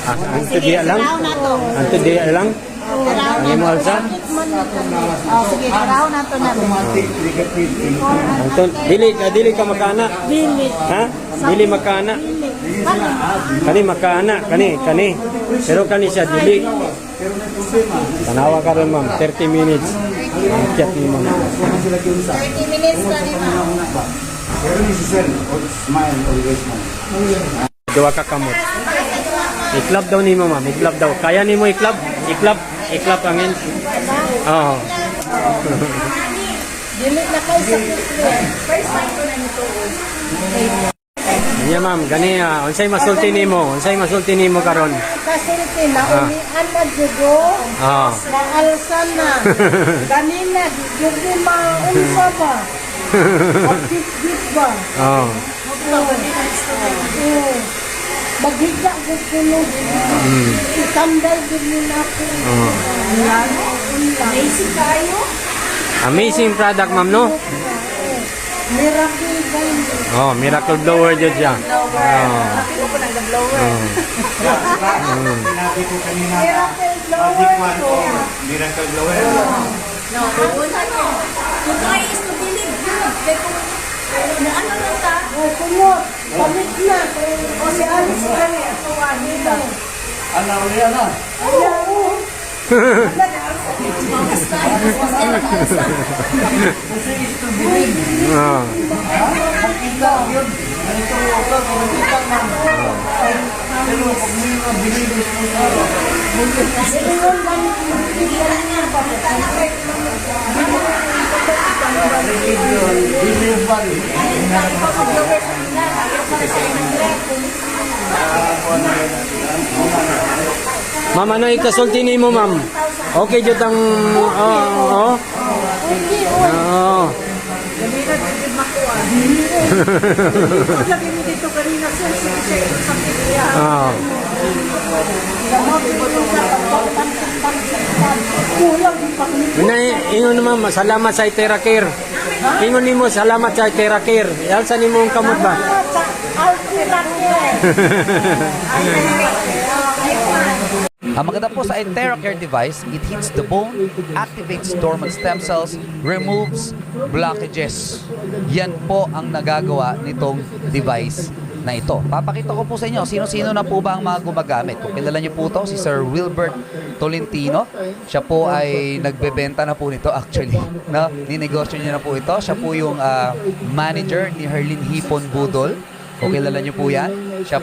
Anto dia lang? Anto dia lang? Ang imo alsa? Sige, taraw na to na. Anton, dili ka makana. Dili. Ha? Dili makana. Kani makana, kani. Pero kani siya dili. Tanawa ka rin, ma'am. 30 minutes. Ang kiyat ni ma'am. 30 minutes na di ba? Dua ka kamot. Iklab daw ni mo, ma'am. Iklab daw. Kaya ni mo iklab? Iklab angin. Oo. Dili na kayo sa first time ko na nito. Iya, ma'am. Gani, unsay masulti nimo? Unsay masulti nimo karon? Kasulti na umian na jugo. Na alsan na. Ganina, jugo maunsa ba? Bit ba? Oo. Maghiga ko kuno. Itanday din ako. Amazing kayo? Amazing product, ma'am, no? Miracle gun. Oh, miracle blower jud siya. Nakita ko ng blower. Miracle blower. No, kung kayo is to believe good. Kaya kung ano na ta? Kumot. Balik na. O si Alice ka rin. Tuwagin na. Ano ulit ano? Ma'am, ano ikasulti nimo, ma'am? Okay jud ang Sabi mo dito kanina sensitive sa piliya. Ingon ma'am, salamat sa Terracare. Ingon nimo salamat sa Terracare. Yalsa nimo ang kamot ba? Ang maganda po sa Terracare device, it hits the bone, activates dormant stem cells, removes blockages. Yan po ang nagagawa nitong device na ito. Papakita ko po sa inyo, sino-sino na po ba ang mga gumagamit. Kung kilala niyo po ito, si Sir Wilbert Tolentino. Siya po ay nagbebenta na po nito actually. No? Ninegosyo niya na po ito. Siya po yung manager ni Herlin Hipon Budol. Kung kilala niyo po yan. Siya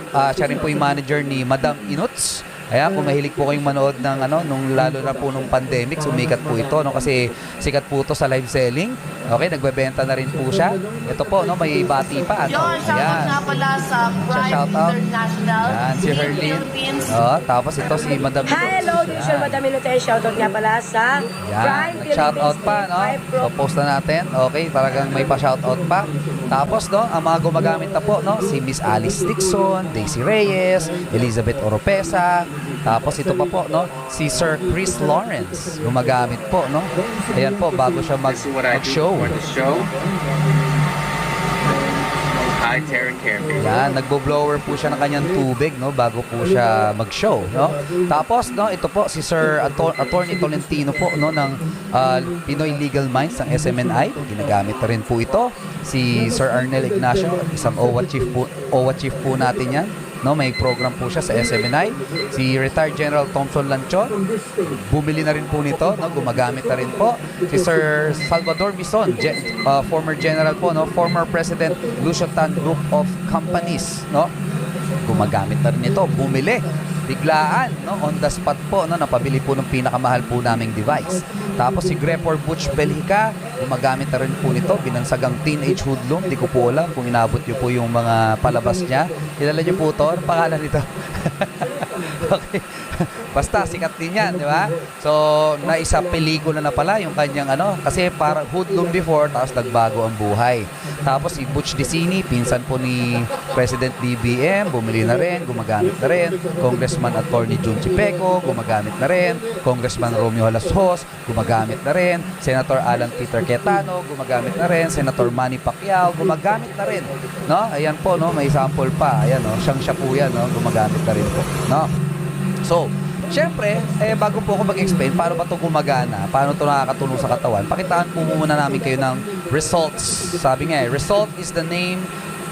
rin po yung manager ni Madam Inuts. Ayan, kung mahilig po kayong manood ng lalo na po nung pandemic, sumikat po ito, no? Kasi sikat po ito sa live selling. Okay, nagbebenta na rin po siya. Ito po, no, may bati pa. Yun, shoutout nga pala sa Prime International. Ayan, si Herlin. Tapos ito si Madam Inuts. Hello, this is Madam Inuts. Shoutout nga pala sa Prime Philippines. Shoutout pa, no? So, post na natin. Okay, talagang may pa-shoutout pa. Tapos, no, ang mga gumagamit na po, no, si Miss Alice Dixon, Daisy Reyes, Elizabeth Oropesa. Tapos ito pa po, no, si Sir Chris Lawrence gumagamit po, no. Ayan po, bago siya mag-show. Hi, Terracare. Yan, nagbo-blower po siya ng kanyang tubig, no, bago po siya mag-show, no. Tapos, no, ito po si Sir Attorney Tolentino po, no, ng Pinoy Legal Minds ng SMNI. Ginagamit na rin po ito. Si Sir Arnel Ignacio, isang OWA chief po natin yan. No, may program po siya sa SMNI. Si Retired General Thompson Lanchon, bumili na rin po nito, no, gumagamit na rin po. Si Sir Salvador Bison, former general po, no, former President Lucio Tan Group of Companies, no, gumagamit na rin ito, bumili. Biglaan, no, on the spot po, no, napabili po ng pinakamahal po naming device. Tapos si Grepor Butch Belhica, gumagamit na rin po nito, binansagang teenage hoodlum. Di ko po alam kung inabot nyo po yung mga palabas niya. Kilala nyo po ito? Ano pangalan nito? Okay. Basta sikat din yan, di ba? So, naisa pelikula na pala yung kanyang kasi parang hoodlum before, tapos nagbago ang buhay. Tapos si Butch Dicini, pinsan po ni President BBM, bumili na rin, gumagamit na rin. Congressman Attorney Jun Chipeco, gumagamit na rin. Congressman Romeo Halasos, gumagamit na rin. Senator Alan Peter Cayetano, gumagamit na rin. Senator Manny Pacquiao, gumagamit na rin. No? Ayan po, no? May sample pa. Ayan, no? Siya po yan, no? Gumagamit na rin po. No? So, syempre, bago po ako mag-explain paano ba ito gumagana, paano ito nakakatulong sa katawan, pakitaan po muna namin kayo ng results. Sabi nga result is the name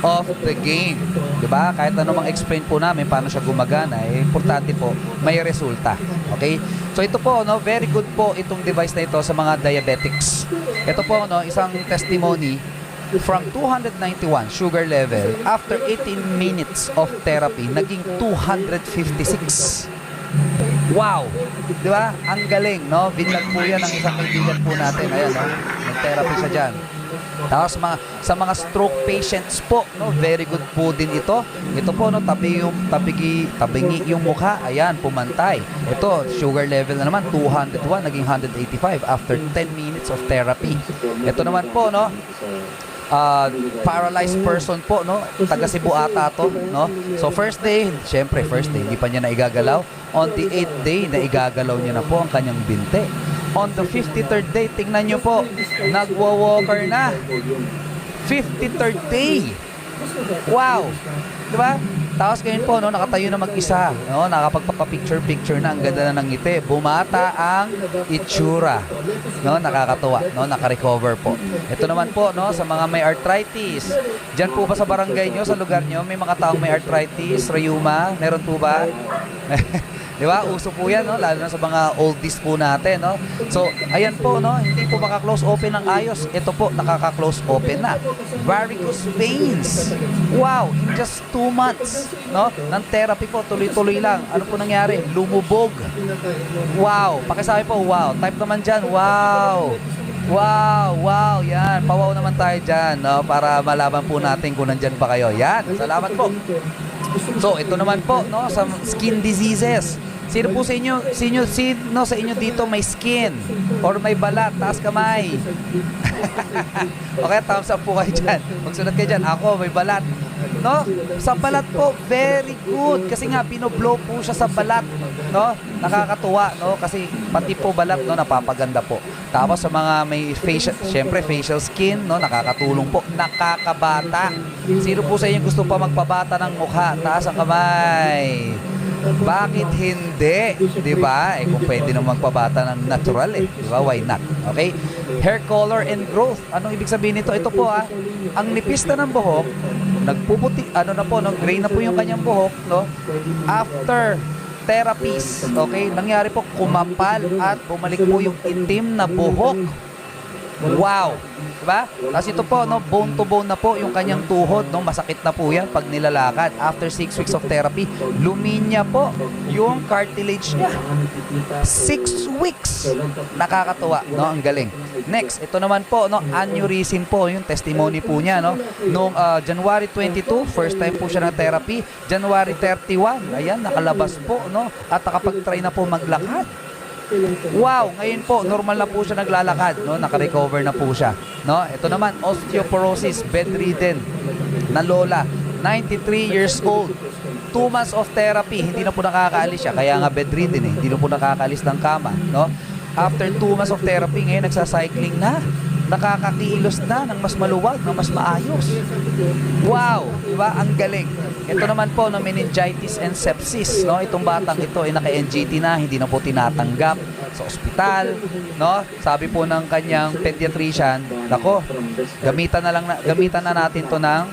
of the game. Diba? Kahit ano mang explain po namin paano siya gumagana, importante po, may resulta. Okay? So ito po, very good po itong device na ito sa mga diabetics. Ito po, isang testimony from 291 sugar level, after 18 minutes of therapy, naging 256. Wow! Di ba? Ang galing, no? Binlag po yan ng isang kaibigan po natin. Ayan, no? Nag-therapy siya dyan. Tapos sa mga stroke patients po, no, very good po din ito. Ito po, no, tabingi yung mukha. Ayan, pumantay. Ito, sugar level na naman, 201, naging 185 after 10 minutes of therapy. Ito naman po, no, paralyzed person po, no? Taga Cebu ata to, no? So first day, syempre first day, hindi pa niya naigagalaw. On the 8th day, naigagalaw niya na po ang kanyang binte. On the 53rd day, tingnan niyo po, nagwa-walker na. 53rd day. Wow! Di ba? Tapos ngayon po, no, nakatayo na mag-isa, no, nakapagpapicture-picture na, ang ganda na ng ngiti. Bumata ang itsura, no, nakakatuwa, no, naka-recover po. Ito naman po, no, sa mga may arthritis. Diyan po ba sa barangay nyo, sa lugar nyo, may mga taong may arthritis, rheuma, meron po ba? Di ba? Uso po yan, no? Lalo na sa mga oldies po natin, no? So, ayan po, no? Hindi po maka-close open ng ayos. Ito po, nakaka-close open na. Varicose veins. Wow! In just 2 months, no? Ng therapy po, tuloy-tuloy lang. Ano po nangyari? Lumubog. Wow! Pakisabi po, wow. Type naman dyan, wow! Wow, wow, yan. Pawaw naman tayo dyan, no? Para malaman po natin kung nandyan pa kayo. Yan, salamat po. So, ito naman po, no, sa skin diseases. Sino po sa inyo, sino sa inyo dito may skin or may balat, taas kamay? Okay, thumbs up po kayo dyan. Magsunod kayo dyan. Ako, may balat. No? Sa balat po, very good. Kasi nga, pinoblow po siya sa balat. No? Nakakatuwa, no? Kasi pati po balat, no, napapaganda po. Tapos sa mga may facial, syempre facial skin, no, nakakatulong po. Nakakabata. Sino po sa inyo gusto pa magpabata ng mukha? Taas ang kamay. Bakit hindi? Di ba? Kung pwede nang magpabata ng natural, di ba? Why not? Okay? Hair color and growth. Anong ibig sabihin nito? Ito po, ang nipis na ng buhok, nagpuputi, gray na po yung kanyang buhok, no? After therapies, okay? Nangyari po, kumapal at bumalik po yung itim na buhok. Wow! Diba? Tapos ito po, no, bone to bone na po yung kanyang tuhod, no, masakit na po yan pag nilalakad. After 6 weeks of therapy, luminya po yung cartilage niya. 6 weeks! Nakakatuwa, no, ang galing. Next, ito naman po, no, aneurysm po, yung testimony po niya, no. Noong January 22, first time po siya ng therapy. January 31, ayan, nakalabas po, no, at nakapag-try na po maglakad. Wow, ngayon po normal na po siya naglalakad, no? Naka-recover na po siya, no? Ito naman, osteoporosis, bedridden na lola, 93 years old. 2 months of therapy, hindi na po nakakaalis siya, kaya nga bedridden hindi na po nakakaalis ng kama, no? After 2 months of therapy, ngayon nagsa-cycling na. Nakakakilos na ng mas maluwag, ng mas maayos. Wow, di ba? Ang galing. Ito naman po, no, meningitis and sepsis, no? Itong batang ito ay naka-NGT na, hindi na po tinatanggap sa ospital, no? Sabi po ng kanyang pediatrician, nako, gamitan na natin to ng,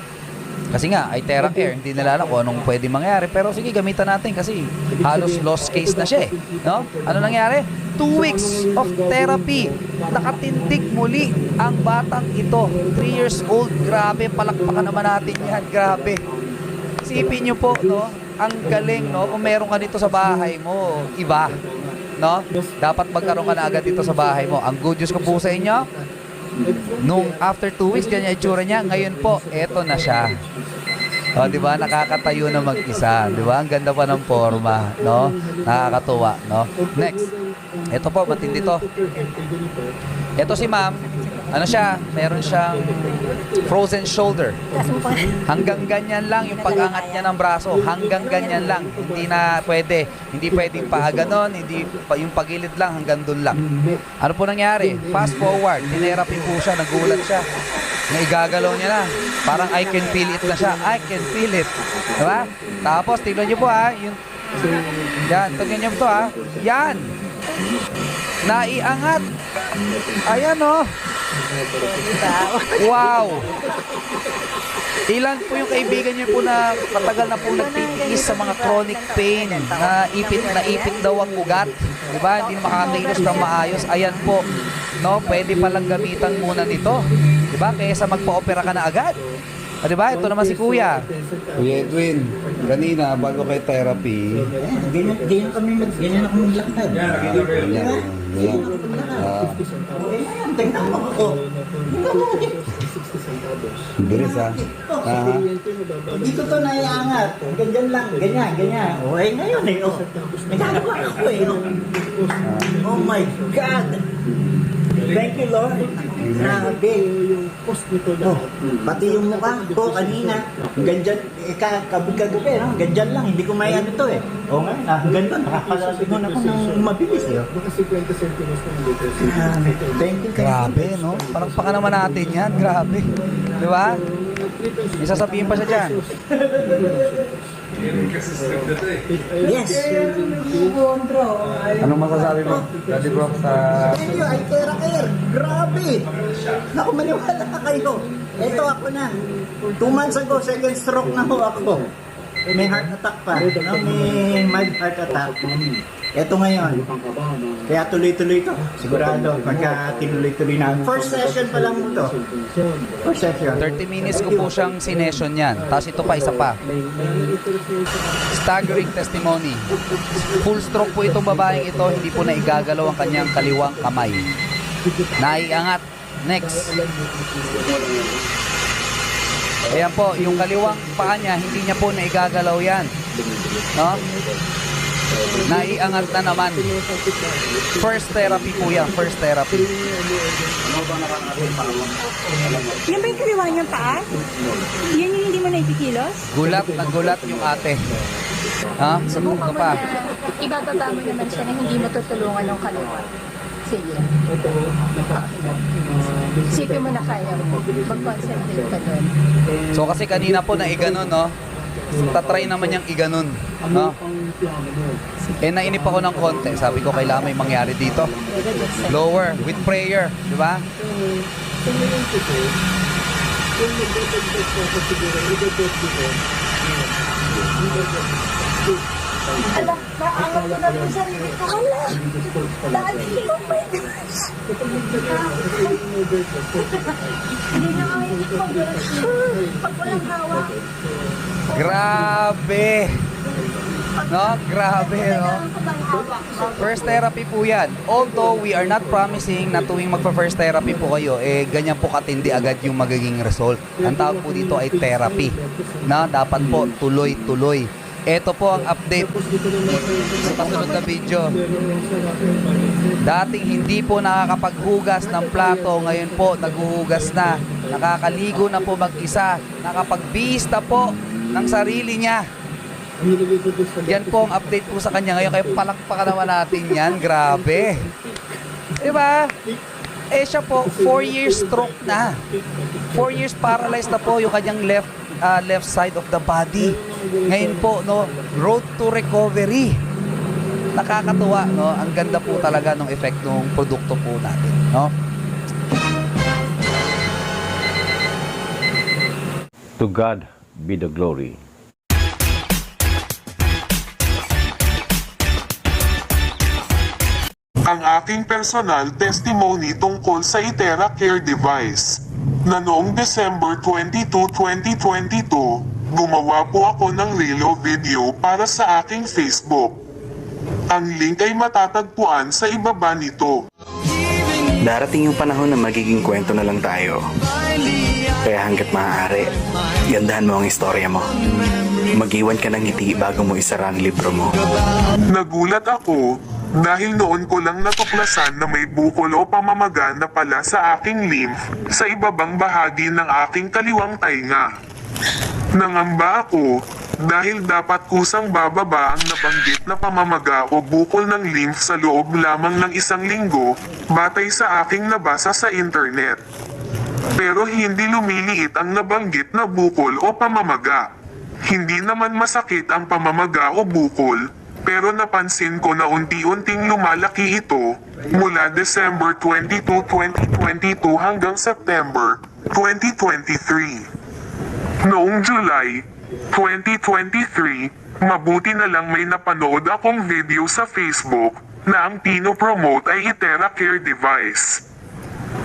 kasi nga, ay Theracare, hindi nila alam kung anong pwede mangyari, pero sige, gamitan natin kasi halos lost case na siya, no? Ano nangyari? 2 weeks of therapy. Nakatindig muli ang batang ito. 3 years old. Grabe, palakpakan naman natin yan. Grabe. Isipin nyo po, no? Ang galing, no? Kung meron ka dito sa bahay mo, iba. No? Dapat magkaroon ka na agad dito sa bahay mo. Ang good news ko po sa inyo, nung after 2 weeks, ganyan itsura niya. Ngayon po, eto na siya. O, di ba? Nakakatayo na mag-isa. Di ba? Ang ganda pa ng forma, no? Nakakatuwa, no? Next. Ito po, matindi to. Ito si ma'am, ano siya? Meron siyang frozen shoulder. Hanggang ganyan lang yung pag-angat niya ng braso. Hanggang ganyan lang. Hindi na pwede. Hindi pwedeng ganon. Hindi yung pagilid lang, hanggang dun lang. Ano po nangyari? Fast forward. Tinerapi po siya. Nagulat siya. Naigagalaw niya na. Parang I can feel it na siya. I can feel it. Diba? Tapos, tignan niyo po yung Yan, tingnan niyo to ha. Yan. Naiangat. Ayan oh. Wow. Ilan po yung kaibigan niyo po na matagal na po nagtitiis sa mga chronic pain, na ipit daw ang ugat, di ba? Hindi makakakilos ng maayos. Ayan po, no? Pwede palang gamitan muna nito, di ba? Kaysa magpa-opera ka na agad. Di ba? Ito naman si Kuya. Kuya Edwin, kanina bago kay therapy, Ganyan ako maglakad. ganyan. Tingnan mo ako. Bilis ha. Hindi ko to naiangat. Ganyan lang. Ganyan. O eh, ngayon eh. Oh. Nagkakawa ako eh. Oh my God. Thank you, Lord. Grabe. Oh, pati yung mukha ko kanina. Ganyan, kagabi, no? Ganyan lang. Hindi ko may ano to eh. O nga, ganito. Nakakasasunod ako ng mabilis eh. Thank you. Grabe, no? Parang paka naman natin yan. Grabe. Di ba? May sasabihin pa siya dyan. Yes. Anong masasabi mo, Daddy Bro, sa... Thank you, ay care. Grabe. Naku, maniwala ka kayo. Ito ako na. 2 months ago, second stroke na ho ako. May heart attack pa. No? May mild heart attack. Ito ngayon. Kaya tuloy-tuloy to. Sigurado, pagka tinuloy-tuloy na. First session pa lang to. First session. 30 minutes ko po siyang sinession yan. Tapos ito pa, isa pa. Staggering testimony. Full stroke po itong babaeng ito. Hindi po na igagalaw ang kanyang kaliwang kamay. Naiangat. Next. Ayan po, yung kaliwang paa niya, hindi niya po na igagalaw yan. No? Naiangat na naman. First therapy po yan. First therapy. Yan ba yung kaliwa niyang paa? Yan yung hindi mo naipikilos? Gulat na gulat yung ate. Ha? Subukan Ito mo pa. na ibababa mo naman siya na hindi matutulungan ng kaliwa. Sige. Isipin mo na kaya mo. Mag-concentrate ka doon. So kasi kanina po na iganon, no? Tatry naman niyang iganon. No? Eh nainip ako ng konti. Sabi ko kailangan may mangyari dito. Lower with prayer, di ba? Ala, naangat ko na rin sa sarili ko. Ala, dali. Oh my gosh. Hindi na ngayon pag walang hawak. Grabe. No? Grabe, no? First therapy po yan. Although we are not promising na tuwing magpa-first therapy po kayo, eh ganyan po katindi agad yung magiging result. Ang tawag po dito ay therapy. Na dapat po tuloy-tuloy. Ito po ang update sa kasunod na video. Dating hindi po nakakapaghugas ng plato, ngayon po naghuhugas na. Nakakaligo na po mag-isa. Nakapagbihis na po ng sarili niya. Yan po ang update po sa kanya ngayon. Kaya palakpakan naman natin yan. Grabe. Diba? Eh siya po, 4 years stroke na. 4 years paralyzed na po yung kanyang left side of the body. Ngayon po, no, road to recovery. Nakakatuwa, no? Ang ganda po talaga ng effect ng produkto po natin, no? To God be the glory. Ang aking personal testimony tungkol sa Itera Care device na noong December 22, 2022, gumawa po ako ng reel o video para sa aking Facebook. Ang link ay matatagpuan sa ibaba nito. Darating yung panahon na magiging kwento na lang tayo. Kaya hanggat maaari, gandahan mo ang istorya mo. Mag-iwan ka ng ngiti bago mo isara ang libro mo. Nagulat ako dahil noon ko lang natuklasan na may bukol o pamamaga na pala sa aking lymph sa ibabang bahagi ng aking kaliwang tainga. Nangamba ako dahil dapat kusang bababa ang nabanggit na pamamaga o bukol ng lymph sa loob lamang ng 1 linggo batay sa aking nabasa sa internet. Pero hindi lumiliit ang nabanggit na bukol o pamamaga. Hindi naman masakit ang pamamaga o bukol, Pero napansin ko na unti-unting lumalaki ito mula December 22, 2022 hanggang September 2023. Noong July 2023, mabuti na lang may napanood akong video sa Facebook na ang pino-promote ay Iteracare device.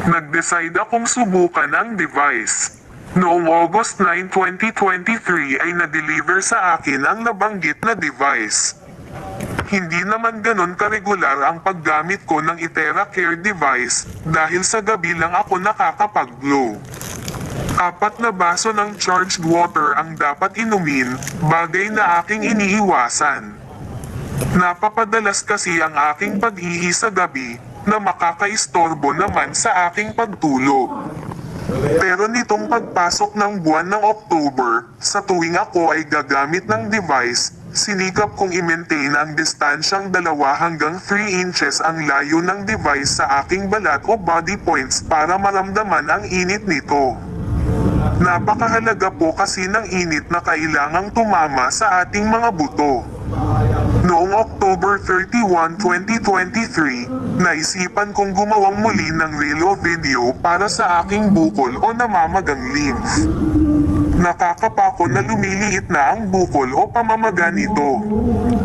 Nag-decide akong subukan ang device. Noong August 9, 2023 ay na-deliver sa akin ang nabanggit na device. Hindi naman ganon karegular ang paggamit ko ng Iteracare device dahil sa gabi lang ako nakakapag-glow. 4 na baso ng charged water ang dapat inumin, bagay na aking iniiwasan. Napapadalas kasi ang aking pag-ihi sa gabi na makakaistorbo naman sa aking pagtulog. Pero nitong pagpasok ng buwan ng October, sa tuwing ako ay gagamit ng device, sinikap kong i-maintain ang distansyang 2 hanggang 3 inches ang layo ng device sa aking balat o body points para maramdaman ang init nito. Napakahalaga po kasi ng init na kailangang tumama sa ating mga buto. Noong October 31, 2023, naisipan kong gumawang muli ng reel o video para sa aking bukol o namamagang lymph. Nakakapako na lumiliit na ang bukol o pamamaga nito.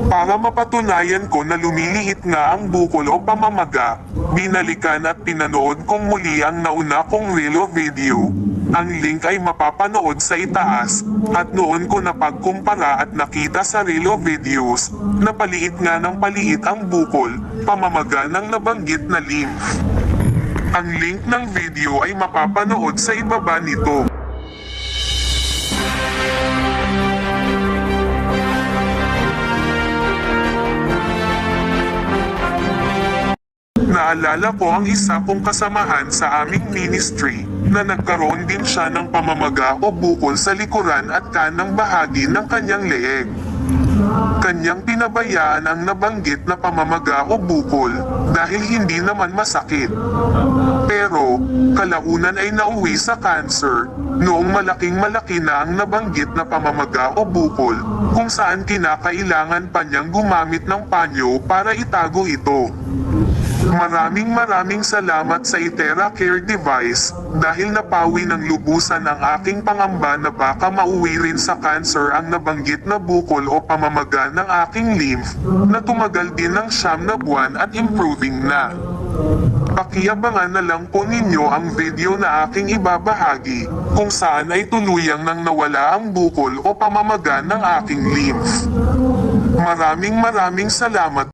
Para mapatunayan ko na lumiliit nga ang bukol o pamamaga, binalikan at pinanood kong muli ang nauna kong reel o video. Ang link ay mapapanood sa itaas, at noon ko napagkumpara at nakita sa reel o videos, na paliit nga ng paliit ang bukol, pamamaga ng nabanggit na lymph. Ang link ng video ay mapapanood sa ibaba nito. Naalala ko ang isa kong kasamahan sa aming ministry na nagkaroon din siya ng pamamaga o bukol sa likuran at kanang bahagi ng kanyang leeg. Kanyang pinabayaan ang nabanggit na pamamaga o bukol dahil hindi naman masakit. Pero, kalaunan ay nauwi sa cancer noong malaking-malaki na ang nabanggit na pamamaga o bukol kung saan kinakailangan pa niyang gumamit ng panyo para itago ito. Maraming salamat sa Iteracare device dahil napawi ng lubusan ang aking pangamba na baka mauwi rin sa cancer ang nabanggit na bukol o pamamaga ng aking lymph na tumagal din ng 9 na buwan at improving na. Pakiabangan na lang po ninyo ang video na aking ibabahagi kung saan ay tuluyang nang nawala ang bukol o pamamaga ng aking lymph. Maraming salamat.